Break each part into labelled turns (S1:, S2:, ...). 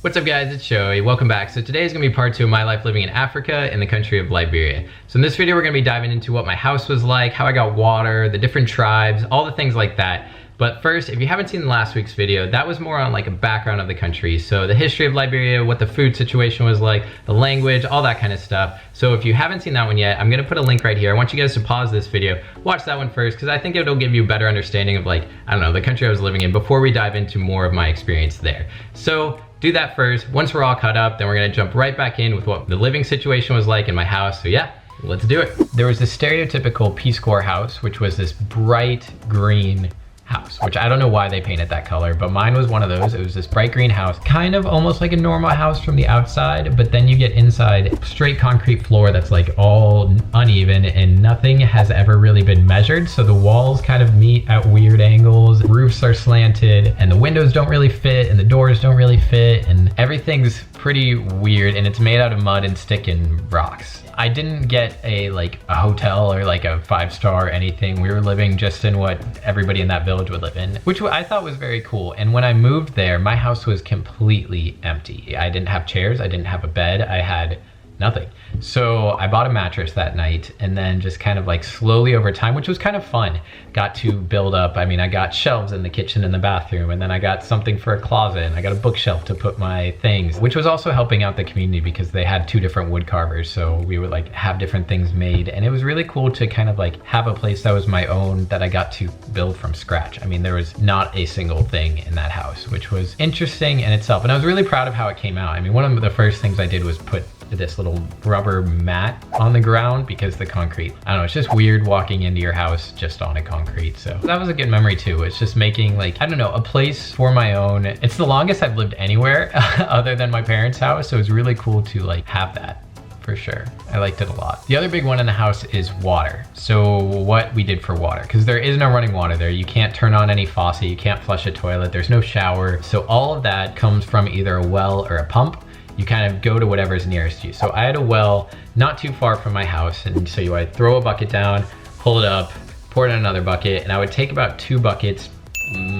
S1: What's up guys, it's Joey, welcome back. So today is going to be part 2 of my life living in Africa in the country of Liberia. So in this video we're going to be diving into what my house was like, how I got water, the different tribes, all the things like that. But first, if you haven't seen last week's video, that was more on like a background of the country. So the history of Liberia, what the food situation was like, the language, all that kind of stuff. So if you haven't seen that one yet, I'm gonna put a link right here. I want you guys to pause this video, watch that one first, because I think it'll give you a better understanding of like, I don't know, the country I was living in before we dive into more of my experience there. So do that first. Once we're all caught up, then we're gonna jump right back in with what the living situation was like in my house. So yeah, let's do it. There was this stereotypical Peace Corps house, which was this bright green house, which I don't know why they painted that color, but mine was one of those. It was this bright green house, kind of almost like a normal house from the outside, but then you get inside straight concrete floor that's like all uneven and nothing has ever really been measured. So the walls kind of meet at weird angles, roofs are slanted, and the windows don't really fit, and the doors don't really fit, and everything's pretty weird, and it's made out of mud and stick and rocks. I didn't get a hotel or like a 5-star or anything. We were living just in what everybody in that village would live in, which I thought was very cool. And when I moved there, my house was completely empty. I didn't have chairs, I didn't have a bed, I had nothing. So I bought a mattress that night and then just kind of like slowly over time, which was kind of fun, got to build up. I mean, I got shelves in the kitchen and the bathroom, and then I got something for a closet, and I got a bookshelf to put my things, which was also helping out the community because they had 2 different wood carvers. So we would like have different things made, and it was really cool to kind of like have a place that was my own that I got to build from scratch. I mean, there was not a single thing in that house, which was interesting in itself. And I was really proud of how it came out. I mean, one of the first things I did was put this little rubber mat on the ground because the concrete, I don't know, it's just weird walking into your house just on a concrete. So that was a good memory too. It's just making like, I don't know, a place for my own. It's the longest I've lived anywhere other than my parents' house. So it's really cool to like have that. For sure. I liked it a lot. The other big one in the house is water. So what we did for water, because there is no running water there. You can't turn on any faucet, you can't flush a toilet, there's no shower. So all of that comes from either a well or a pump. You kind of go to whatever's nearest you. So I had a well not too far from my house, and so you would throw a bucket down, pull it up, pour it in another bucket, and I would take about 2 buckets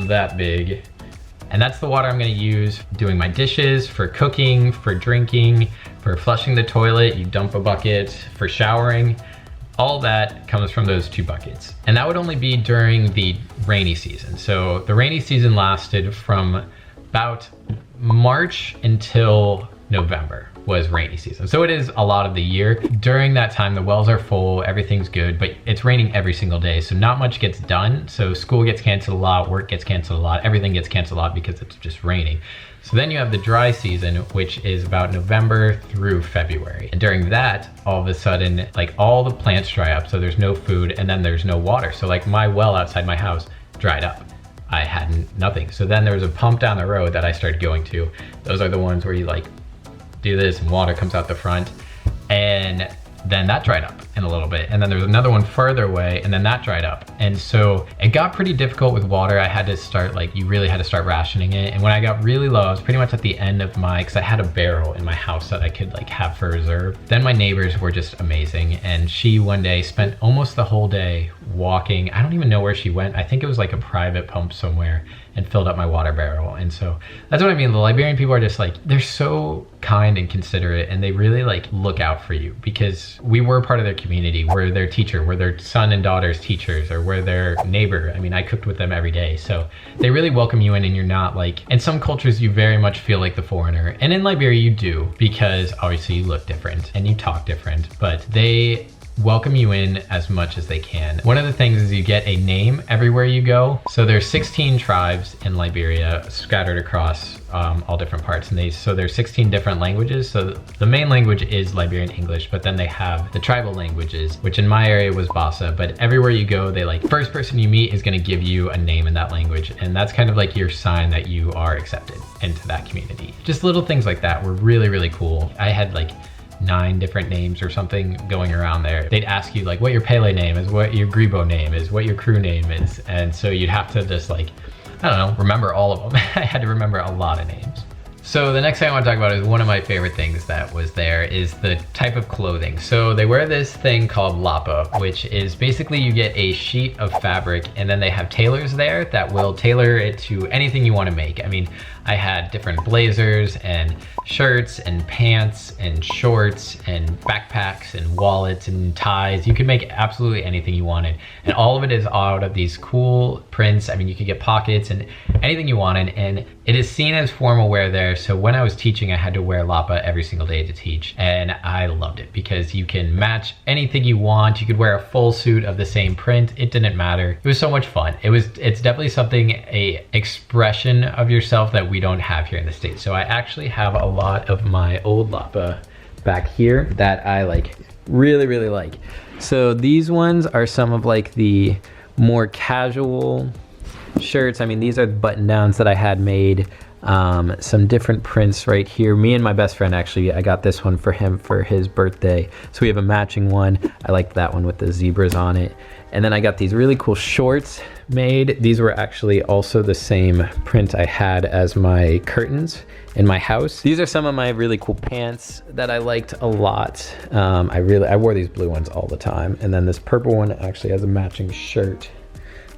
S1: that big. And that's the water I'm gonna use doing my dishes, for cooking, for drinking, for flushing the toilet. You dump a bucket, for showering. All that comes from those 2 buckets. And that would only be during the rainy season. So the rainy season lasted from about March until November was rainy season. So it is a lot of the year. During that time, the wells are full, everything's good, but it's raining every single day. So not much gets done. So school gets canceled a lot, work gets canceled a lot, everything gets canceled a lot because it's just raining. So then you have the dry season, which is about November through February. And during that, all of a sudden, like all the plants dry up. So there's no food and then there's no water. So like my well outside my house dried up. I had nothing. So then there was a pump down the road that I started going to. Those are the ones where you like do this and water comes out the front, and then that dried up in a little bit. And then there's another one further away, and then that dried up. And so it got pretty difficult with water. I had to start like, you really had to start rationing it. And when I got really low, I was pretty much at the end of because I had a barrel in my house that I could like have for reserve. Then my neighbors were just amazing. And she one day spent almost the whole day walking. I don't even know where she went. I think it was like a private pump somewhere, and filled up my water barrel. And so that's what I mean. The Liberian people are just like, they're so kind and considerate, and they really like look out for you because we were part of their community. We're their teacher, we're their son and daughter's teachers, or we're their neighbor. I mean, I cooked with them every day. So they really welcome you in, and you're not like, in some cultures you very much feel like the foreigner. And in Liberia you do, because obviously you look different and you talk different, but they welcome you in as much as they can. One of the things is you get a name everywhere you go. So there's 16 tribes in Liberia scattered across all different parts, and so there's 16 different languages. So the main language is Liberian English, but then they have the tribal languages, which in my area was Bassa, but everywhere you go, they like, first person you meet is gonna give you a name in that language, and that's kind of like your sign that you are accepted into that community. Just little things like that were really, really cool. I had like 9 different names or something going around there. They'd ask you like what your Pele name is, what your Grebo name is, what your crew name is. And so you'd have to just like, I don't know, remember all of them. I had to remember a lot of names. So the next thing I want to talk about is one of my favorite things that was there is the type of clothing. So they wear this thing called Lapa, which is basically you get a sheet of fabric and then they have tailors there that will tailor it to anything you want to make. I mean, I had different blazers and shirts and pants and shorts and backpacks and wallets and ties. You could make absolutely anything you wanted. And all of it is out of these cool prints. I mean, you could get pockets and anything you wanted. And it is seen as formal wear there. So when I was teaching, I had to wear Lapa every single day to teach. And I loved it because you can match anything you want. You could wear a full suit of the same print. It didn't matter. It was so much fun. It's definitely something, a expression of yourself that we don't have here in the States. So I actually have a lot of my old Lapa back here that I like, really like. So these ones are some of like the more casual shirts. I mean, these are button downs that I had made. Some different prints right here. Me and my best friend, actually, I got this one for him for his birthday. So we have a matching one. I liked that one with the zebras on it. And then I got these really cool shorts made. These were actually also the same print I had as my curtains in my house. These are some of my really cool pants that I liked a lot. I wore these blue ones all the time. And then this purple one actually has a matching shirt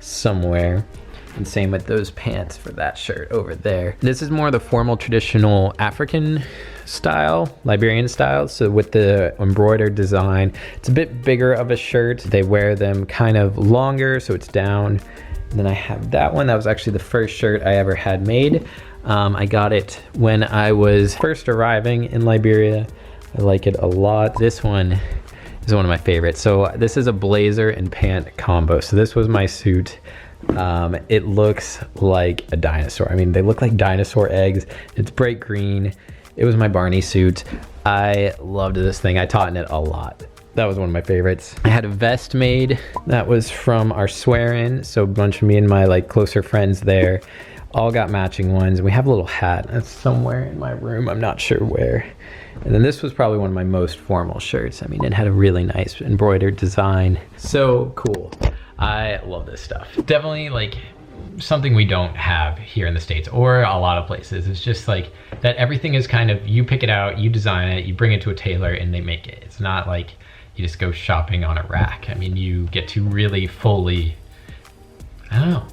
S1: somewhere. And same with those pants for that shirt over there. This is more the formal traditional African style, Liberian style. So with the embroidered design, it's a bit bigger of a shirt. They wear them kind of longer, so it's down. And then I have that one. That was actually the first shirt I ever had made. I got it when I was first arriving in Liberia. I like it a lot. This one is one of my favorites. So this is a blazer and pant combo. So this was my suit. It looks like a dinosaur. I mean, they look like dinosaur eggs. It's bright green. It was my Barney suit. I loved this thing. I taught in it a lot. That was one of my favorites. I had a vest made that was from our swear-in. So a bunch of me and my like closer friends there all got matching ones. We have a little hat that's somewhere in my room. I'm not sure where. And then this was probably one of my most formal shirts. I mean, it had a really nice embroidered design. So cool. I love this stuff. Definitely like something we don't have here in the States or a lot of places. It's just like that everything is kind of, you pick it out, you design it, you bring it to a tailor and they make it. It's not like you just go shopping on a rack. I mean, you get to really fully, I don't know,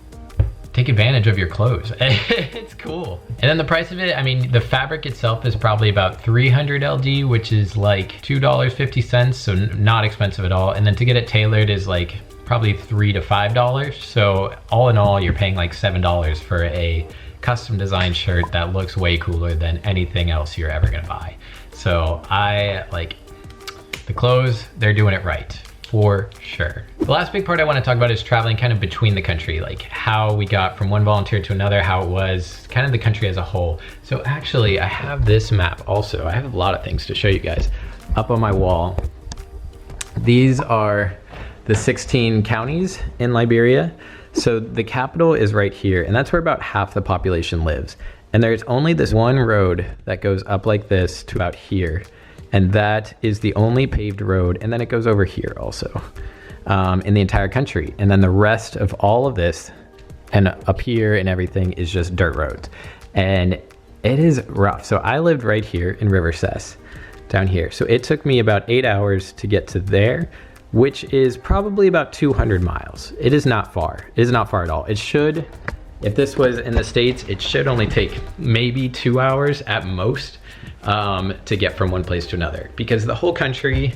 S1: take advantage of your clothes. It's cool. And then the price of it, I mean, the fabric itself is probably about 300 LD, which is like $2.50, so not expensive at all. And then to get it tailored is like probably $3 to $5. So all in all, you're paying like $7 for a custom designed shirt that looks way cooler than anything else you're ever gonna buy. So I like the clothes, they're doing it right. For sure. The last big part I want to talk about is traveling kind of between the country, like how we got from one volunteer to another, how it was kind of the country as a whole. So actually I have this map also. I have a lot of things to show you guys up on my wall. These are the 16 counties in Liberia. So the capital is right here, and that's where about half the population lives. And there's only this one road that goes up like this to about here. And that is the only paved road. And then it goes over here also in the entire country. And then the rest of all of this and up here and everything is just dirt roads. And it is rough. So I lived right here in Riversess down here. So it took me about 8 hours to get to there, which is probably about 200 miles. It is not far. It is not far at all. It should, if this was in the States, it should only take maybe 2 hours at most to get from one place to another, because the whole country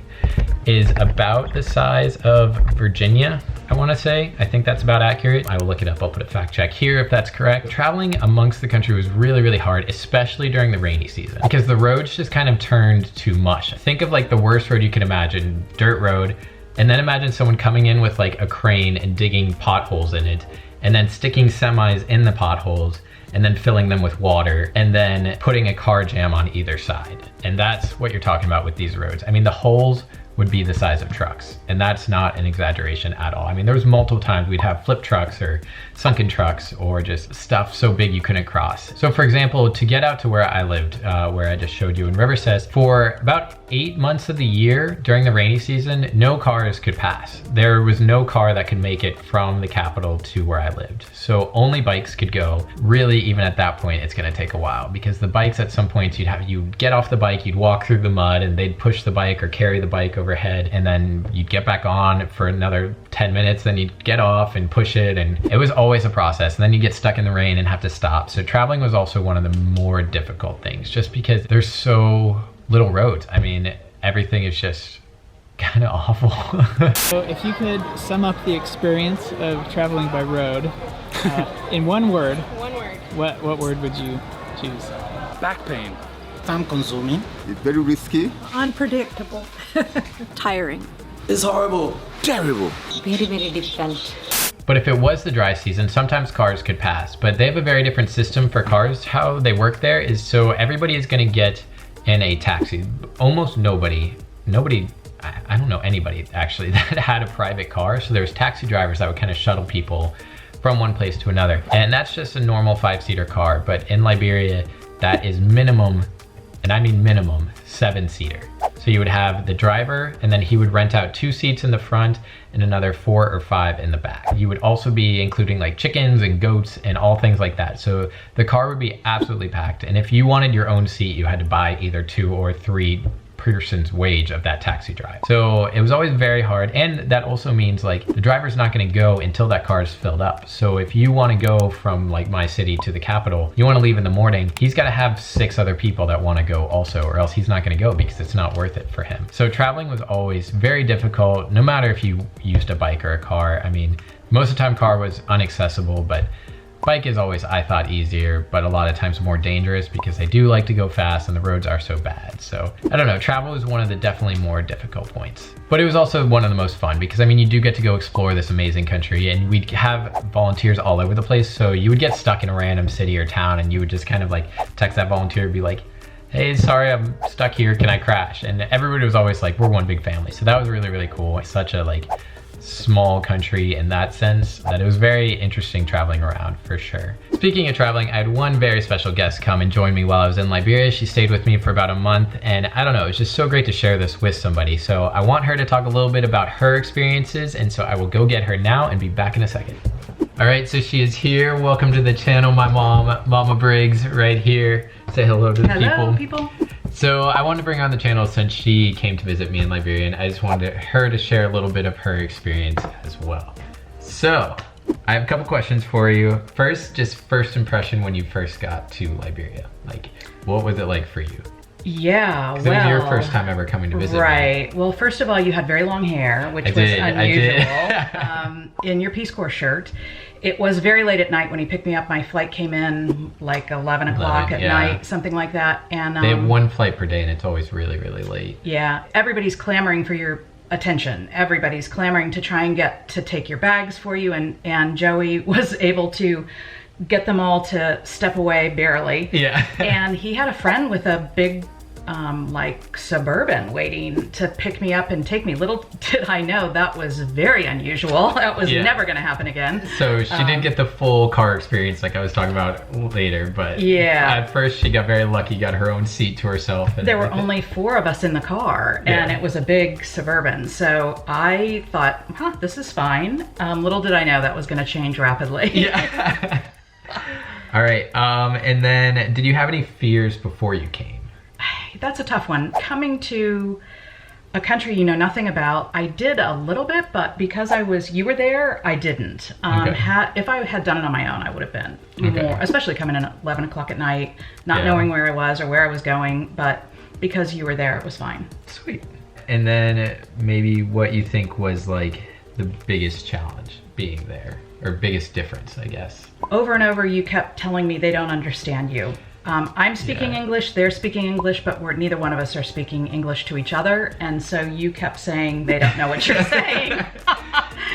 S1: is about the size of Virginia, I want to say. I think that's about accurate. I will look it up. I'll put a fact check here if that's correct. Traveling amongst the country was really, really hard, especially during the rainy season, because the roads just kind of turned to mush. Think of like the worst road you can imagine, dirt road, and then imagine someone coming in with like a crane and digging potholes in it, and then sticking semis in the potholes, and then filling them with water, and then putting a car jam on either side. And that's what you're talking about with these roads. I mean, the holes would be the size of trucks, and that's not an exaggeration at all. I mean, there was multiple times we'd have flip trucks or sunken trucks or just stuff so big you couldn't cross. So for example, to get out to where I lived, where I just showed you in Riversess, for about 8 months of the year during the rainy season, no cars could pass. There was no car that could make it from the capital to where I lived. So only bikes could go. Really, even at that point, it's gonna take a while, because the bikes at some points you'd get off the bike, you'd walk through the mud, and they'd push the bike or carry the bike over overhead, and then you'd get back on for another 10 minutes, then you'd get off and push it, and it was always a process. And then you get stuck in the rain and have to stop. So traveling was also one of the more difficult things, just because there's so little roads. I mean, everything is just kind of awful.
S2: So if you could sum up the experience of traveling by road in one word, what word would you choose?
S3: Back pain.
S4: Time consuming.
S5: It's very risky.
S6: Unpredictable. Tiring.
S4: It's horrible.
S5: Terrible.
S6: Very, very difficult.
S1: But if it was the dry season, sometimes cars could pass. But they have a very different system for cars. How they work there is, so everybody is going to get in a taxi. Almost nobody, I don't know anybody actually that had a private car. So there's taxi drivers that would kind of shuttle people from one place to another. And that's just a normal 5-seater car. But in Liberia, that is minimum, and I mean minimum, 7-seater. So you would have the driver, and then he would rent out 2 seats in the front and another 4 or 5 in the back. You would also be including like chickens and goats and all things like that. So the car would be absolutely packed. And if you wanted your own seat, you had to buy either 2 or 3 person's wage of that taxi drive. So it was always very hard. And that also means like the driver's not going to go until that car is filled up. So if you want to go from like my city to the capital, you want to leave in the morning, he's got to have 6 other people that want to go also, or else he's not going to go because it's not worth it for him. So traveling was always very difficult, no matter if you used a bike or a car. I mean, most of the time car was inaccessible, but bike is always, I thought, easier, but a lot of times more dangerous because they do like to go fast and the roads are so bad. So I don't know, travel is one of the definitely more difficult points. But it was also one of the most fun because I mean, you do get to go explore this amazing country, and we'd have volunteers all over the place. So you would get stuck in a random city or town and you would just kind of like text that volunteer and be like, hey, sorry, I'm stuck here, can I crash? And everybody was always like, we're one big family. So that was really, really cool. It's such a like small country in that sense that it was very interesting traveling around for sure. Speaking of traveling, I had one very special guest come and join me while I was in Liberia. She stayed with me for about a month, and I don't know, it's just so great to share this with somebody. So I want her to talk a little bit about her experiences, and so I will go get her now and be back in a second. All right, so she is here. Welcome to the channel, my mom, Mama Briggs, right here. Say hello to the people. So I wanted to bring her on the channel since she came to visit me in Liberia, and I just wanted her to share a little bit of her experience as well. So I have a couple questions for you. First, just first impression when you first got to Liberia. Like, what was it like for you?
S7: Yeah, well,
S1: it was your first time ever coming to visit
S7: right.
S1: me.
S7: Well, first of all, you had very long hair, which was unusual. In your Peace Corps shirt. It was very late at night when he picked me up. My flight came in like 11 o'clock at night, something like that. And
S1: they have one flight per day, and it's always really, really late.
S7: Yeah, everybody's clamoring for your attention. Everybody's clamoring to try and get to take your bags for you. And Joey was able to get them all to step away barely.
S1: Yeah.
S7: And he had a friend with a big like Suburban waiting to pick me up and take me. Little did I know that was very unusual. That was never going to happen again.
S1: So she did get the full car experience like I was talking about later, but yeah, at first she got very lucky, got her own seat to herself. And
S7: there were only 4 of us in the car, and it was a big Suburban. So I thought, this is fine. Little did I know that was going to change rapidly.
S1: Yeah. All right. And then did you have any fears before you came?
S7: That's a tough one. Coming to a country you know nothing about, I did a little bit, but because you were there, I didn't. If I had done it on my own, I would have been more, especially coming in at 11 o'clock at night, not knowing where I was or where I was going, but because you were there, it was fine.
S1: Sweet. And then maybe what you think was like the biggest challenge being there, or biggest difference, I guess.
S7: Over and over, you kept telling me they don't understand you. I'm speaking English, they're speaking English, but neither one of us are speaking English to each other. And so you kept saying they don't know what you're saying.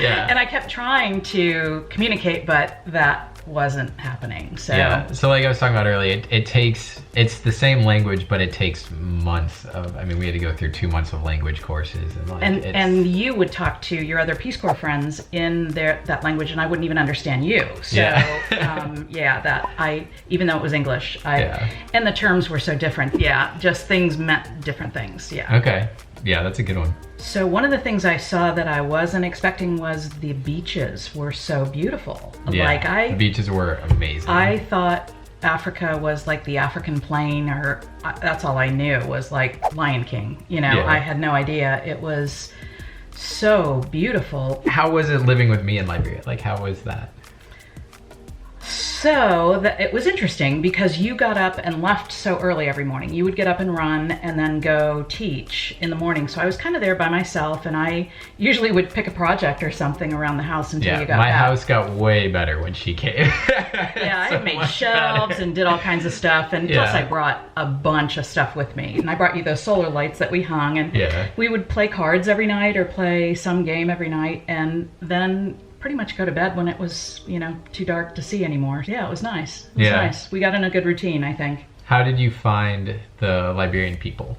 S7: And I kept trying to communicate, but that wasn't happening. So
S1: so like I was talking about earlier, it's the same language, but it takes months of, I mean, we had to go through 2 months of language courses, and like
S7: and you would talk to your other Peace Corps friends in that language, and I wouldn't even understand you. So even though it was English, and the terms were so different, just things meant different things.
S1: Okay. Yeah, that's a good one.
S7: So one of the things I saw that I wasn't expecting was the beaches were so beautiful.
S1: Yeah, the beaches were amazing.
S7: I thought Africa was like the African plain, or that's all I knew was like Lion King. You know, I had no idea. It was so beautiful.
S1: How was it living with me in Liberia? Like, how was that?
S7: So it was interesting because you got up and left so early every morning. You would get up and run and then go teach in the morning. So I was kind of there by myself, and I usually would pick a project or something around the house until you got
S1: my
S7: back.
S1: house got way better when she came.
S7: Yeah, I made shelves and did all kinds of stuff, and plus I brought a bunch of stuff with me. And I brought you those solar lights that we hung, and we would play cards every night or play some game every night, and then pretty much go to bed when it was, you know, too dark to see anymore. Yeah, it was nice. It was nice. We got in a good routine, I think.
S1: How did you find the Liberian people?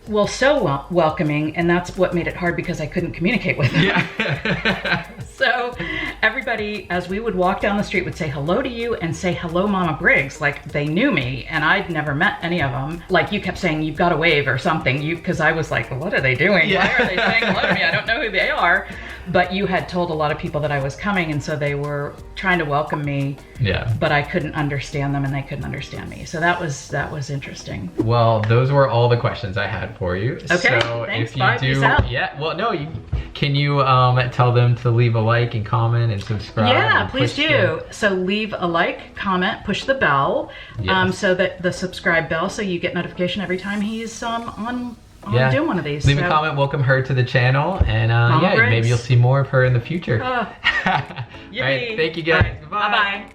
S7: Well, so welcoming, and that's what made it hard because I couldn't communicate with them.
S1: Yeah.
S7: So everybody, as we would walk down the street, would say hello to you and say hello, Mama Briggs, like they knew me, and I'd never met any of them. Like you kept saying, you've got to wave or something, because I was like, well, what are they doing? Why are they saying hello to me? I don't know who they are. But you had told a lot of people that I was coming, and so they were trying to welcome me. Yeah. But I couldn't understand them, and they couldn't understand me. So that was interesting.
S1: Well, those were all the questions I had for you.
S7: Okay.
S1: So
S7: thanks.
S1: if you
S7: Bye.
S1: do,
S7: Peace out.
S1: well, no, can you tell them to leave a like and comment and subscribe?
S7: Yeah,
S1: and
S7: please do. So leave a like, comment, push the bell, so that the subscribe bell, so you get notification every time he's on doing one of these.
S1: Leave a comment, welcome her to the channel, and maybe you'll see more of her in the future. All right, thank you guys.
S7: Bye bye.